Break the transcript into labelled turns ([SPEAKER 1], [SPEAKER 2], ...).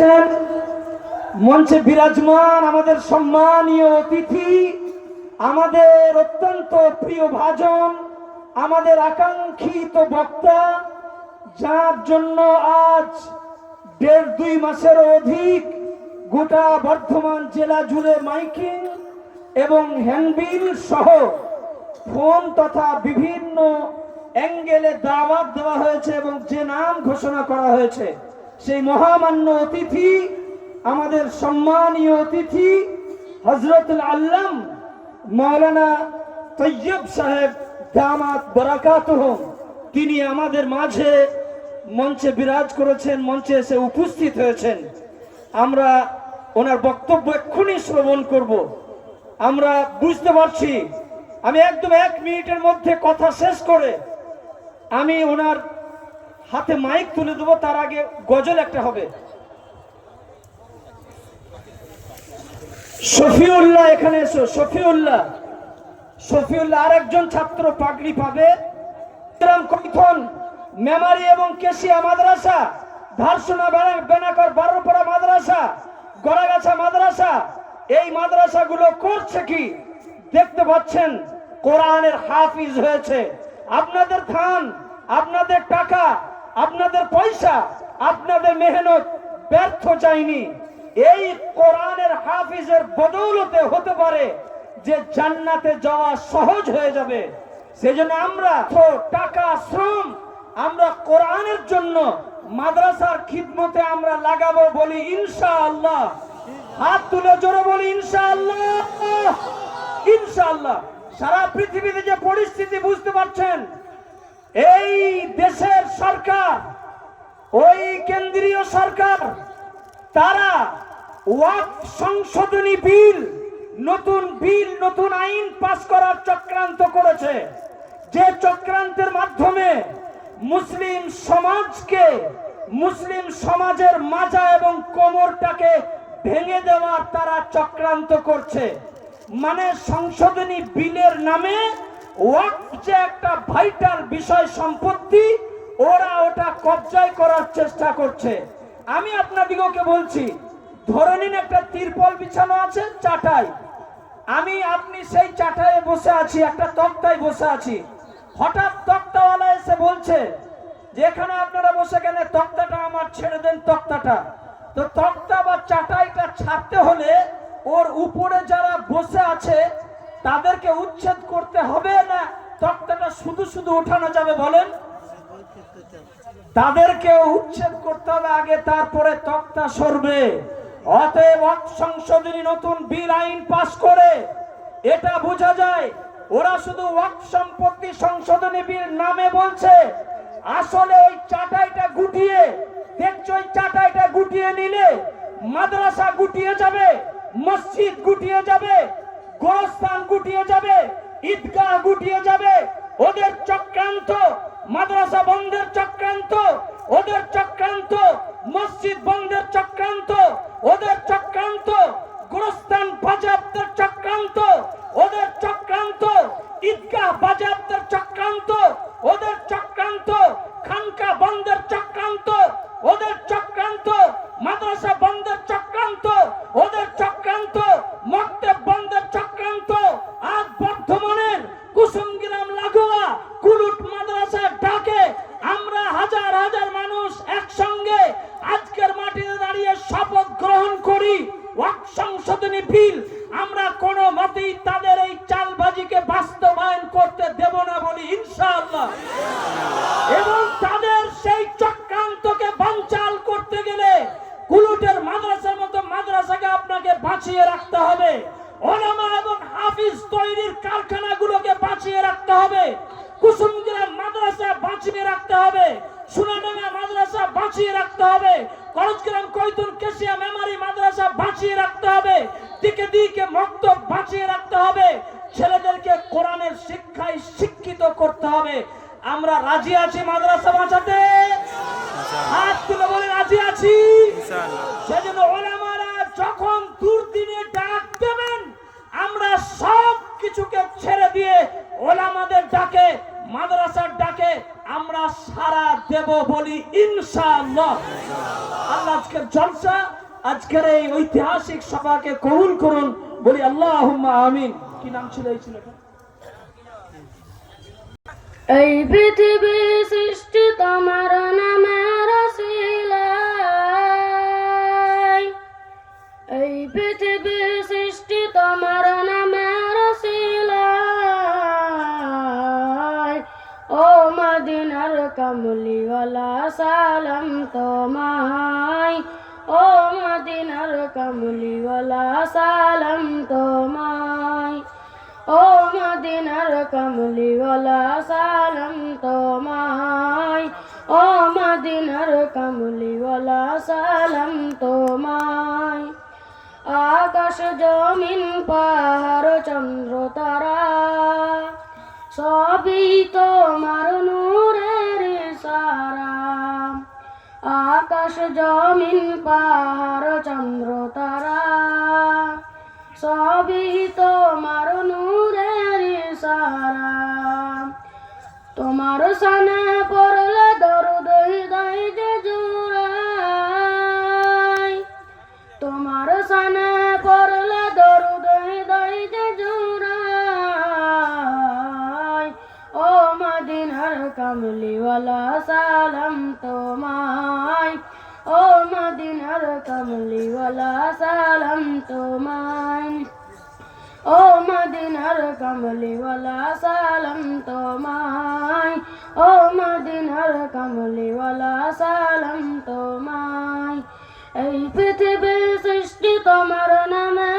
[SPEAKER 1] করেছেন মঞ্চে বিরাজমান আমাদের সম্মানীয় অতিথি, আমাদের অত্যন্ত প্রিয় ভাজন, আমাদের আকাঙ্ক্ষিত বক্তা, যার জন্য আজ 1.5-2 মাসেরও অধিক গোটা বর্ধমান জেলা জুড়ে মাইকিং এবং হ্যান্ডবিল সহ ফোন তথা বিভিন্ন অ্যাঙ্গেলে দাওয়াত দেওয়া হয়েছে এবং যে নাম ঘোষণা করা হয়েছে সেই মহামান্য অতিথি, আমাদের সম্মানীয় অতিথি হযরতুল আল্লাম মাওলানা তৈয়ব সাহেব দামাত বারাকাতুহুম, তিনি আমাদের মাঝে মঞ্চে বিরাজ করেছেন, মঞ্চে এসে উপস্থিত হয়েছেন। আমরা ওনার বক্তব্য এক্ষুনি শ্রবণ করব। আমরা বুঝতে পারছি আমি একদম 1 মিনিটের মধ্যে কথা শেষ করে আমি ওনার হাতে মাইক তুলে দেবো, তার আগে গজল একটা হবে। শফিউল্লাহ এখানে এসো, শফিউল্লাহ আরেকজন ছাত্র পাগড়ি পাবে। কৈথন মেমারি এবং কেশিয়া মাদ্রাসা, ধারসোনা বেনাকর বারোপাড়া মাদ্রাসা, গড়াগাছা মাদ্রাসা, এই মাদ্রাসাগুলো করছে কি দেখতে পাচ্ছেন, কোরআনের হাফিজ হয়েছে। আপনাদের ধান, আপনাদের টাকা, আপনাদের পয়সা, আপনাদের মেহনত ব্যর্থ যায়নি। এই কোরআনের হাফিজের বদৌলতে হতে পারে যে জান্নাতে যাওয়া সহজ হয়ে যাবে। সেজন্য আমরা টাকা শ্রম আমরা কোরআনের জন্য মাদ্রাসার খিদমতে আমরা লাগাবো, বলি ইনশাআল্লাহ। হাত তুলে জোরে বলি ইনশাআল্লাহ, ইনশাআল্লাহ। সারা পৃথিবীতে যে পরিস্থিতি বুঝতে পারছেন, এই দেশের সরকার, ওই কেন্দ্রীয় সরকার, তারা ওয়াকফ সংশোধনী বিল, নতুন আইন পাস করার চক্রান্ত করেছে। যে চক্রান্তের মাধ্যমে মুসলিম সমাজকে, মুসলিম সমাজের মাজা এবং কোমরটাকে ভেঙে দেওয়ার তারা চক্রান্ত করছে। মানে সংশোধনী বিলের নামে ওয়াকফ যে একটা ভাইটাল বিষয় সম্পত্তি, ওরা ওটা কবজায় করার চেষ্টা করছে। আমি আপনাদিগকে বলছি, ধরে নিন একটা তিরপল বিছানো আছে চাটাই, আপনি সেই চাটায়ে বসে আছি, একটা তক্তায় বসে আছি। হঠাৎ তক্তাওয়ালা এসে বলছে যে এখানে আপনারা বসে কেন, তক্তাটা আমার ছেড়ে দেন তক্তাটা। তো তক্তা বা চাটাইটা ছাড়তে হলে ওর উপরে যারা বসে আছে তাদেরকে উচ্ছেদ করতে হবে, না তক্তাটা শুধু শুধু উঠানো যাবে বলেন? তাদেরকে উচ্ছেদ করতে হবে আগে, তারপরে তক্তা সরবে। অতএব ওয়াকফ সংশোধনী নতুন বিল আইন পাস করে এটা বোঝা যায় ওরা শুধু ওয়াকফ সম্পত্তি সংশোধনী বিল নামে বলছে, আসলে ওই চাটাইটা গুটিয়ে দেখছো, ওই চাটাইটা গুটিয়ে নিলে মাদ্রাসা গুটিয়ে যাবে, মসজিদ গুটিয়ে যাবে, গোরস্থান গুটিয়ে যাবে, ঈদগাহ গুটিয়ে যাবে। ওদের চক্রান্ত মাদ্রাসা বন্ধের চক্রান্ত, ওদের চক্রান্ত মসজিদ বন্ধের চক্রান্ত, ওদের চক্রান্ত গোরস্থান বাজেয়াপ্তের চক্রান্ত, ওদের চক্রান্ত ঈদগাহ বাজেয়াপ্তের চক্রান্ত, ওদের চক্রান্ত খানকা বন্ধের চক্রান্ত, ওদের চক্রান্ত মাদ্রাসা বন্ধের চক্রান্ত, ওদের চক্রান্ত মক্তব বন্ধের চক্রান্ত। আজ বর্ধমানের কুসুমগ্রাম লাগোয়া কুলুট মাদ্রাসার ডাকে আমরা হাজার হাজার মানুষ একসঙ্গে আজকের মাটিতে দাঁড়িয়ে শপথ গ্রহণ করি, ওয়াকফ সংশোধনী বিল আমরা কোনো মতেই তাদের এই চালবাজিকে বাস্তবায়ন করতে দেব না, বলি ইনশাআল্লাহ। এবং তাদের সেই চক্রান্তকে বানচাল করতে গেলে কুলুটের মাদ্রাসার মতো মাদ্রাসাকে আপনাকে বাঁচিয়ে রাখতে হবে, ওলামা এবং হাফিজ তৈরির কারখানাগুলোকে বাঁচিয়ে রাখতে হবে, কুসুমগ্রাম মাদ্রাসা বাঁচিয়ে রাখতে হবে, সোনাডাঙ্গা মাদ্রাসা বাঁচিয়ে রাখতে হবে, করজগ্রাম কৈতুন কেশিয়া মেমারি মাদ্রাসা বাঁচিয়ে রাখতে হবে, দিকে দিকে মক্তব বাঁচিয়ে রাখতে হবে, ছেলেদেরকে কোরআনের শিক্ষায় শিক্ষিত করতে হবে। আমরা রাজি আছি মাদ্রাসা বাঁচাতে? হাত তুলে বলে রাজি আছি। সেজন্য ওলামারা যখন দুর্দিনে ডাক দেবেন, আমরা সব কিছুকে ছেড়ে দিয়ে ওলামাদের ডাকে, মাদ্রাসার ডাকে আমরা সারা দেব বলি ইনশাআল্লাহ। আল্লাহ আজকের জলসা, আজকের এই ঐতিহাসিক সভাকে কবুল করুন, বলি আল্লাহুম্মা আমিন। কি নাম ছিল এই ছেলেটা?
[SPEAKER 2] এই পৃথিবী সৃষ্টি তোমার নামের শিলায়, এই পৃথিবী সৃষ্টি তোমার নামের শিলায়। ও মদিনার কামলিওয়ালা সালাম তোমায়, ও মদিনার কামলিওয়ালা সালাম তোমায়, ও মদিনার কামলিওয়ালা সালাম তোমায়, ও মদিনার কামলিওয়ালা সালাম তোমায়। আকাশ জমিন পাহাড় চন্দ্র তারা সবই তোমার নূরের ইশারা। আকাশ জমিন পাহাড় চন্দ্র তারা সবই তোমার নূরের ইশারা। তোমার সানে পড়লে দরুদ হৃদয় যে জুড়ায়, তোমার সানে পড়লে দরুদ হৃদয় যে জুড়ায়। ও মদিনার কামলিওয়ালা সালাম তোমায়, ও মদিনার কামলিওয়ালা সালাম তোমায়, ও মদিনার কামলিওয়ালা সালাম তোমায়, ও মদিনার কামলিওয়ালা সালাম তোমায়। এই পৃথিবী সৃষ্টি তোমার নামে